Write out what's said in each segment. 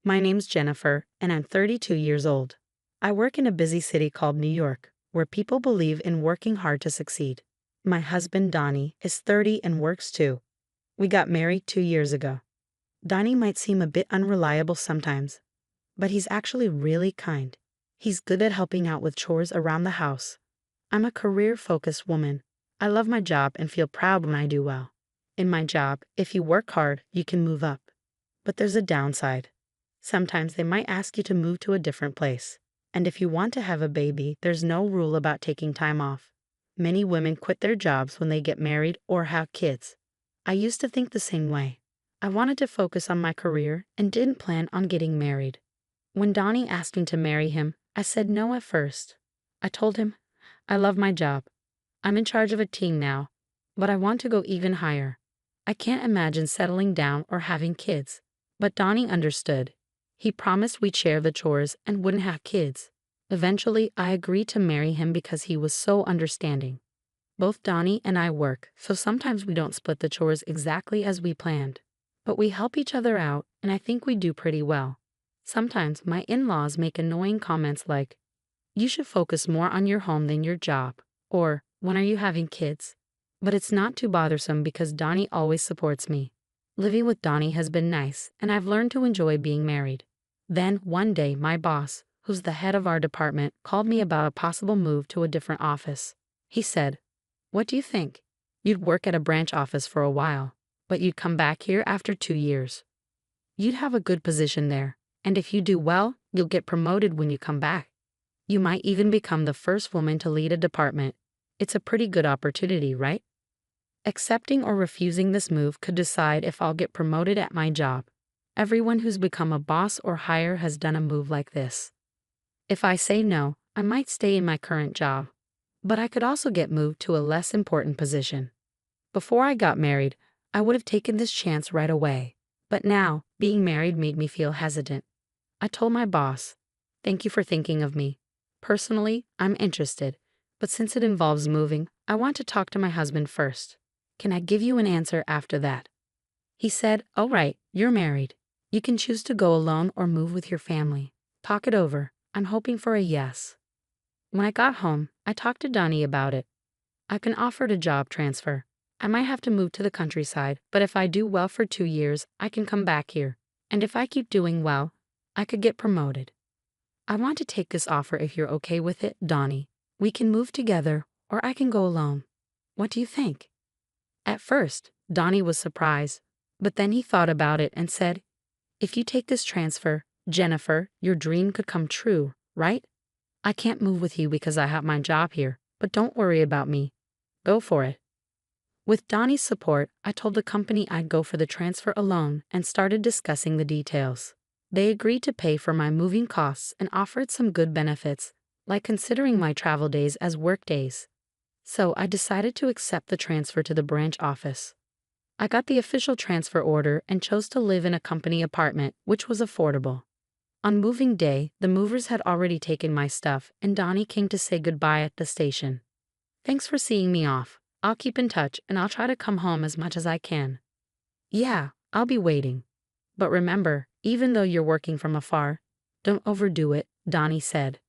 My name's Jennifer, and I'm 32 years old. I work in a busy city called New York, where people believe in working hard to succeed. My husband, Donnie, is 30 and works too. We got married 2 years ago. Donnie might seem a bit unreliable sometimes, but he's actually really kind. He's good at helping out with chores around the house. I'm a career-focused woman. I love my job and feel proud when I do well. In my job, if you work hard, you can move up. But there's a downside. Sometimes they might ask you to move to a different place. And if you want to have a baby, there's no rule about taking time off. Many women quit their jobs when they get married or have kids. I used to think the same way. I wanted to focus on my career and didn't plan on getting married. When Donnie asked me to marry him, I said no at first. I told him, I love my job. I'm in charge of a team now, but I want to go even higher. I can't imagine settling down or having kids. But Donnie understood. He promised we'd share the chores and wouldn't have kids. Eventually, I agreed to marry him because he was so understanding. Both Donnie and I work, so sometimes we don't split the chores exactly as we planned. But we help each other out, and I think we do pretty well. Sometimes my in-laws make annoying comments like, "You should focus more on your home than your job," or, "When are you having kids?" But it's not too bothersome because Donnie always supports me. Living with Donnie has been nice, and I've learned to enjoy being married. Then, one day, my boss, who's the head of our department, called me about a possible move to a different office. He said, "What do you think? You'd work at a branch office for a while, but you'd come back here after 2 years. You'd have a good position there, and if you do well, you'll get promoted when you come back. You might even become the first woman to lead a department. It's a pretty good opportunity, right?" Accepting or refusing this move could decide if I'll get promoted at my job. Everyone who's become a boss or higher has done a move like this. If I say no, I might stay in my current job, but I could also get moved to a less important position. Before I got married, I would have taken this chance right away, but now, being married made me feel hesitant. I told my boss, "Thank you for thinking of me. Personally, I'm interested, but since it involves moving, I want to talk to my husband first. Can I give you an answer after that?" He said, "All right, you're married. You can choose to go alone or move with your family. Talk it over. I'm hoping for a yes." When I got home, I talked to Donnie about it. I've been offered a job transfer. I might have to move to the countryside, but if I do well for 2 years, I can come back here. And if I keep doing well, I could get promoted. I want to take this offer if you're okay with it, Donnie. We can move together, or I can go alone. What do you think? At first, Donnie was surprised, but then he thought about it and said, "If you take this transfer, Jennifer, your dream could come true, right? I can't move with you because I have my job here, but don't worry about me. Go for it." With Donnie's support, I told the company I'd go for the transfer alone and started discussing the details. They agreed to pay for my moving costs and offered some good benefits, like considering my travel days as work days. So I decided to accept the transfer to the branch office. I got the official transfer order and chose to live in a company apartment, which was affordable. On moving day, the movers had already taken my stuff, and Donnie came to say goodbye at the station. "Thanks for seeing me off. I'll keep in touch, and I'll try to come home as much as I can." "Yeah, I'll be waiting. But remember, even though you're working from afar, don't overdo it," Donnie said.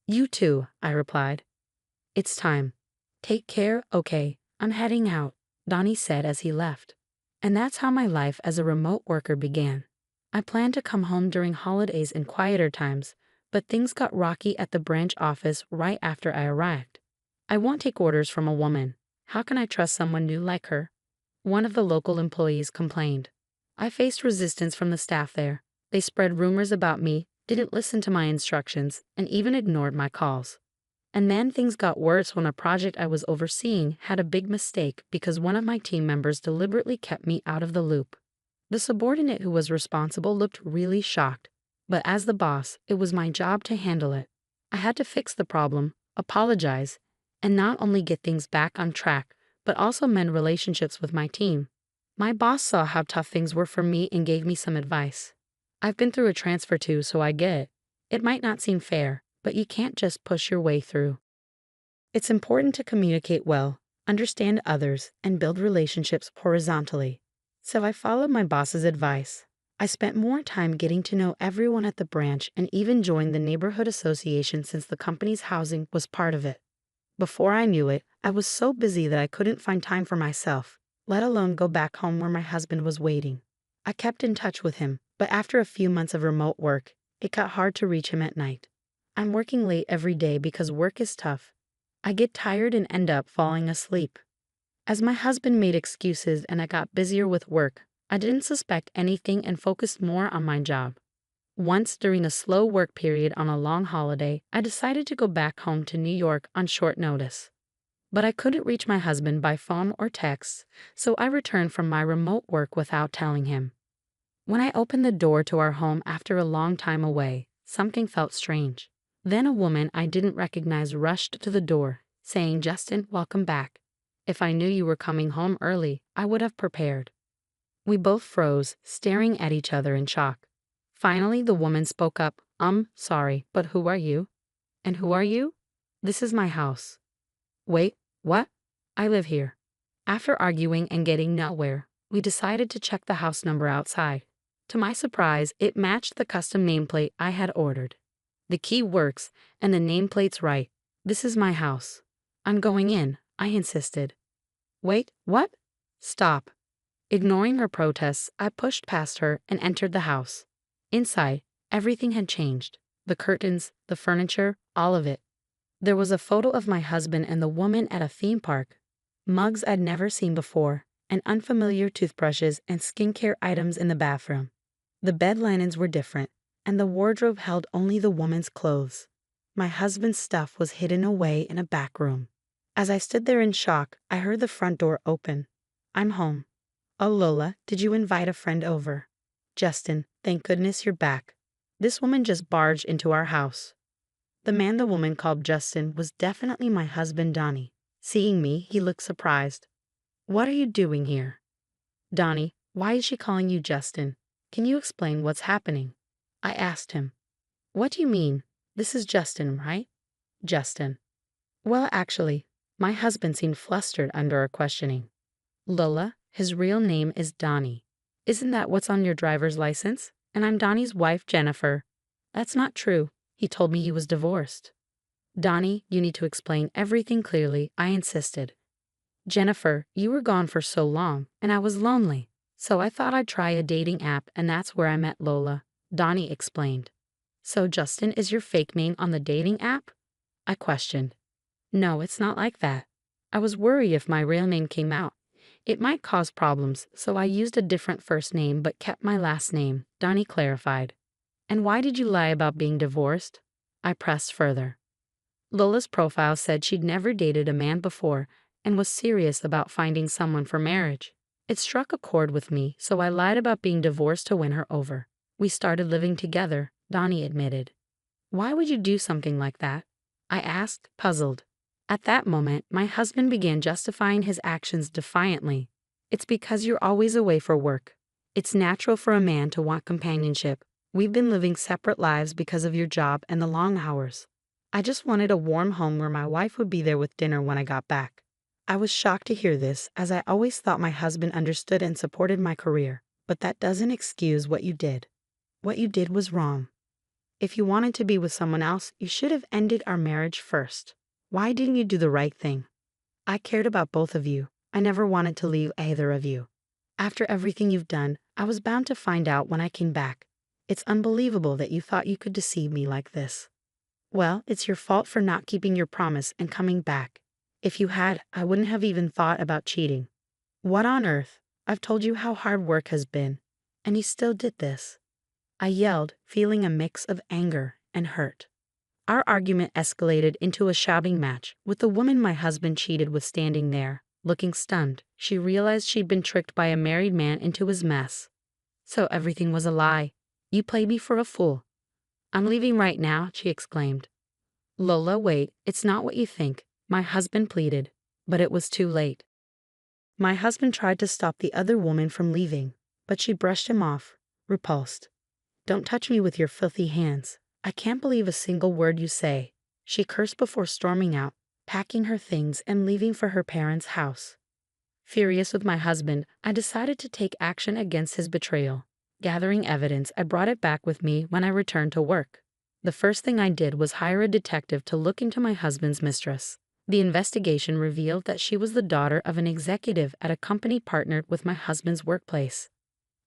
"You too," I replied. "It's time. Take care, okay? I'm heading out," Donnie said as he left. And that's how my life as a remote worker began. I planned to come home during holidays and quieter times, but things got rocky at the branch office right after I arrived. I won't take orders from a woman. How can I trust someone new like her? One of the local employees complained. I faced resistance from the staff there. They spread rumors about me, didn't listen to my instructions, and even ignored my calls. And then things got worse when a project I was overseeing had a big mistake because one of my team members deliberately kept me out of the loop. The subordinate who was responsible looked really shocked, but as the boss, it was my job to handle it. I had to fix the problem, apologize, and not only get things back on track, but also mend relationships with my team. My boss saw how tough things were for me and gave me some advice. "I've been through a transfer too, so I get it. It might not seem fair, but you can't just push your way through. It's important to communicate well, understand others, and build relationships horizontally." So I followed my boss's advice. I spent more time getting to know everyone at the branch and even joined the neighborhood association since the company's housing was part of it. Before I knew it, I was so busy that I couldn't find time for myself, let alone go back home where my husband was waiting. I kept in touch with him, but after a few months of remote work, it got hard to reach him at night. I'm working late every day because work is tough. I get tired and end up falling asleep. As my husband made excuses and I got busier with work, I didn't suspect anything and focused more on my job. Once during a slow work period on a long holiday, I decided to go back home to New York on short notice. But I couldn't reach my husband by phone or text, so I returned from my remote work without telling him. When I opened the door to our home after a long time away, something felt strange. Then a woman I didn't recognize rushed to the door, saying, "Justin, welcome back. If I knew you were coming home early, I would have prepared." We both froze, staring at each other in shock. Finally, the woman spoke up, Sorry, but who are you? And who are you? This is my house." "Wait, what? I live here." After arguing and getting nowhere, we decided to check the house number outside. To my surprise, it matched the custom nameplate I had ordered. The key works, and the nameplate's right. "This is my house. I'm going in," I insisted. "Wait, what?" "Stop." Ignoring her protests, I pushed past her and entered the house. Inside, everything had changed. The curtains, the furniture, all of it. There was a photo of my husband and the woman at a theme park, mugs I'd never seen before, and unfamiliar toothbrushes and skincare items in the bathroom. The bed linens were different, and the wardrobe held only the woman's clothes. My husband's stuff was hidden away in a back room. As I stood there in shock, I heard the front door open. "I'm home." "Oh, Lola, did you invite a friend over?" "Justin, thank goodness you're back. This woman just barged into our house." The man the woman called Justin was definitely my husband, Donnie. Seeing me, he looked surprised. "What are you doing here?" "Donnie, why is she calling you Justin? Can you explain what's happening?" I asked him. "What do you mean? This is Justin, right?" "Justin." "Well, actually," my husband seemed flustered under our questioning. "Lola, his real name is Donnie. Isn't that what's on your driver's license? And I'm Donnie's wife, Jennifer." "That's not true. He told me he was divorced." "Donnie, you need to explain everything clearly," I insisted. "Jennifer, you were gone for so long, and I was lonely. So I thought I'd try a dating app, and that's where I met Lola," Donnie explained. "So Justin is your fake name on the dating app?" I questioned. "No, it's not like that. I was worried if my real name came out. It might cause problems, so I used a different first name but kept my last name," Donnie clarified. "And why did you lie about being divorced?" I pressed further. Lola's profile said she'd never dated a man before and was serious about finding someone for marriage. It struck a chord with me, so I lied about being divorced to win her over. "We started living together," Donnie admitted. "Why would you do something like that?" I asked, puzzled. At that moment, my husband began justifying his actions defiantly. "It's because you're always away for work. It's natural for a man to want companionship. We've been living separate lives because of your job and the long hours. I just wanted a warm home where my wife would be there with dinner when I got back." I was shocked to hear this, as I always thought my husband understood and supported my career. "But that doesn't excuse what you did. What you did was wrong. If you wanted to be with someone else, you should have ended our marriage first. Why didn't you do the right thing? I cared about both of you. I never wanted to leave either of you. After everything you've done, I was bound to find out when I came back. It's unbelievable that you thought you could deceive me like this." "Well, it's your fault for not keeping your promise and coming back. If you had, I wouldn't have even thought about cheating." "What on earth? I've told you how hard work has been, and you still did this." I yelled, feeling a mix of anger and hurt. Our argument escalated into a shouting match, with the woman my husband cheated with standing there, looking stunned. She realized she'd been tricked by a married man into his mess. "So everything was a lie. You played me for a fool." "I'm leaving right now," she exclaimed. "Lola, wait, it's not what you think," my husband pleaded, but it was too late. My husband tried to stop the other woman from leaving, but she brushed him off, repulsed. "Don't touch me with your filthy hands. I can't believe a single word you say," she cursed before storming out, packing her things and leaving for her parents' house. Furious with my husband, I decided to take action against his betrayal. Gathering evidence, I brought it back with me when I returned to work. The first thing I did was hire a detective to look into my husband's mistress. The investigation revealed that she was the daughter of an executive at a company partnered with my husband's workplace.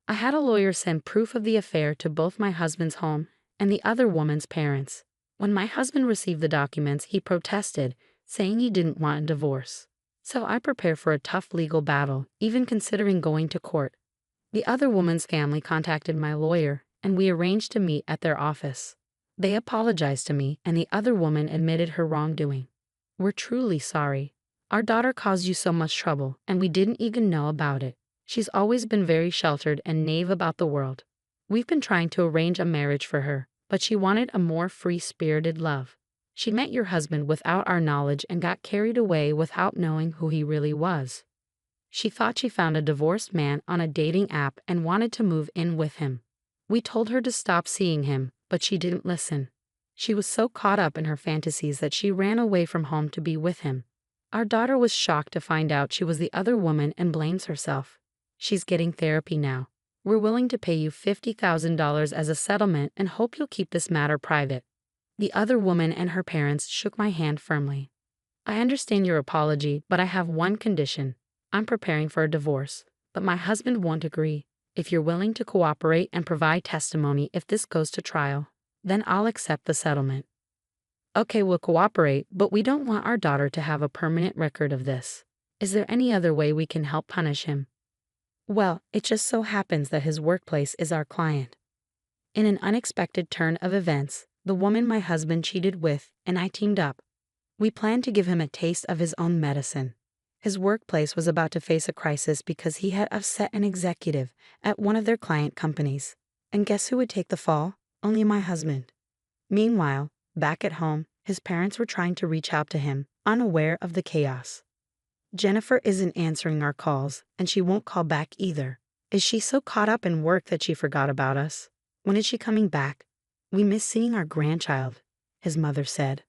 I had a lawyer send proof of the affair to both my husband's home and the other woman's parents. When my husband received the documents, he protested, saying he didn't want a divorce. So I prepared for a tough legal battle, even considering going to court. The other woman's family contacted my lawyer, and we arranged to meet at their office. They apologized to me, and the other woman admitted her wrongdoing. "We're truly sorry. Our daughter caused you so much trouble, and we didn't even know about it. She's always been very sheltered and naive about the world. We've been trying to arrange a marriage for her, but she wanted a more free-spirited love. She met your husband without our knowledge and got carried away without knowing who he really was. She thought she found a divorced man on a dating app and wanted to move in with him. We told her to stop seeing him, but she didn't listen. She was so caught up in her fantasies that she ran away from home to be with him. Our daughter was shocked to find out she was the other woman and blames herself. She's getting therapy now. We're willing to pay you $50,000 as a settlement and hope you'll keep this matter private." The other woman and her parents shook my hand firmly. "I understand your apology, but I have one condition. I'm preparing for a divorce, but my husband won't agree. If you're willing to cooperate and provide testimony if this goes to trial, then I'll accept the settlement." "Okay, we'll cooperate, but we don't want our daughter to have a permanent record of this. Is there any other way we can help punish him?" "Well, it just so happens that his workplace is our client." In an unexpected turn of events, the woman my husband cheated with and I teamed up. We planned to give him a taste of his own medicine. His workplace was about to face a crisis because he had upset an executive at one of their client companies. And guess who would take the fall? Only my husband. Meanwhile, back at home, his parents were trying to reach out to him, unaware of the chaos. "Jennifer isn't answering our calls, and she won't call back either. Is she so caught up in work that she forgot about us? When is she coming back? We miss seeing our grandchild," his mother said.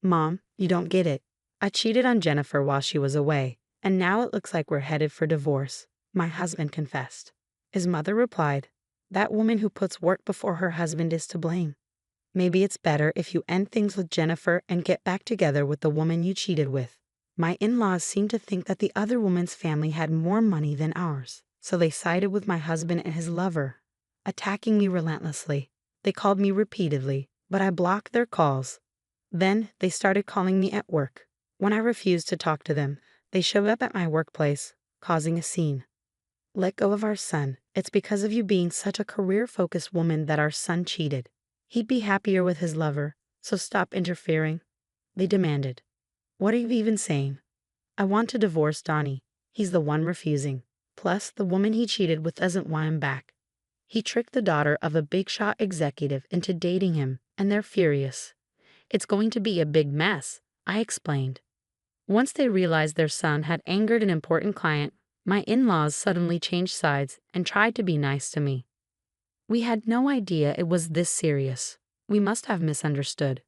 "Mom, you don't get it. I cheated on Jennifer while she was away, and now it looks like we're headed for divorce," my husband confessed. His mother replied, "That woman who puts work before her husband is to blame. Maybe it's better if you end things with Jennifer and get back together with the woman you cheated with." My in-laws seemed to think that the other woman's family had more money than ours, so they sided with my husband and his lover, attacking me relentlessly. They called me repeatedly, but I blocked their calls. Then they started calling me at work. When I refused to talk to them, they showed up at my workplace, causing a scene. "Let go of our son. It's because of you being such a career-focused woman that our son cheated. He'd be happier with his lover, so stop interfering," they demanded. "What are you even saying? I want to divorce Donnie. He's the one refusing. Plus, the woman he cheated with doesn't want him back. He tricked the daughter of a big-shot executive into dating him, and they're furious. It's going to be a big mess," I explained. Once they realized their son had angered an important client, my in-laws suddenly changed sides and tried to be nice to me. "We had no idea it was this serious. We must have misunderstood.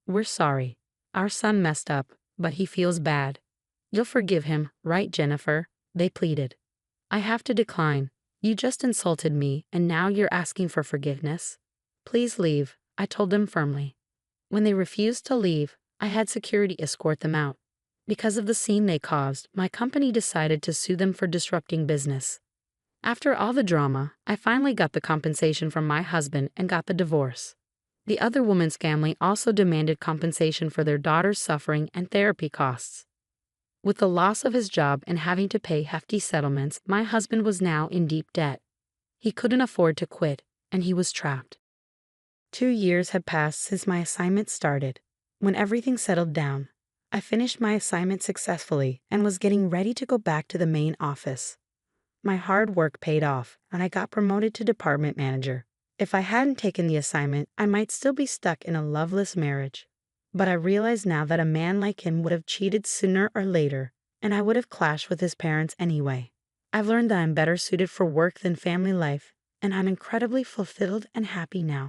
We're sorry. Our son messed up, but he feels bad. You'll forgive him, right, Jennifer?" they pleaded. "I have to decline. You just insulted me, and now you're asking for forgiveness? Please leave," I told them firmly. When they refused to leave, I had security escort them out. Because of the scene they caused, my company decided to sue them for disrupting business. After all the drama, I finally got the compensation from my husband and got the divorce. The other woman's family also demanded compensation for their daughter's suffering and therapy costs. With the loss of his job and having to pay hefty settlements, my husband was now in deep debt. He couldn't afford to quit, and he was trapped. 2 years had passed since my assignment started. When everything settled down, I finished my assignment successfully and was getting ready to go back to the main office. My hard work paid off, and I got promoted to department manager. If I hadn't taken the assignment, I might still be stuck in a loveless marriage. But I realize now that a man like him would have cheated sooner or later, and I would have clashed with his parents anyway. I've learned that I'm better suited for work than family life, and I'm incredibly fulfilled and happy now.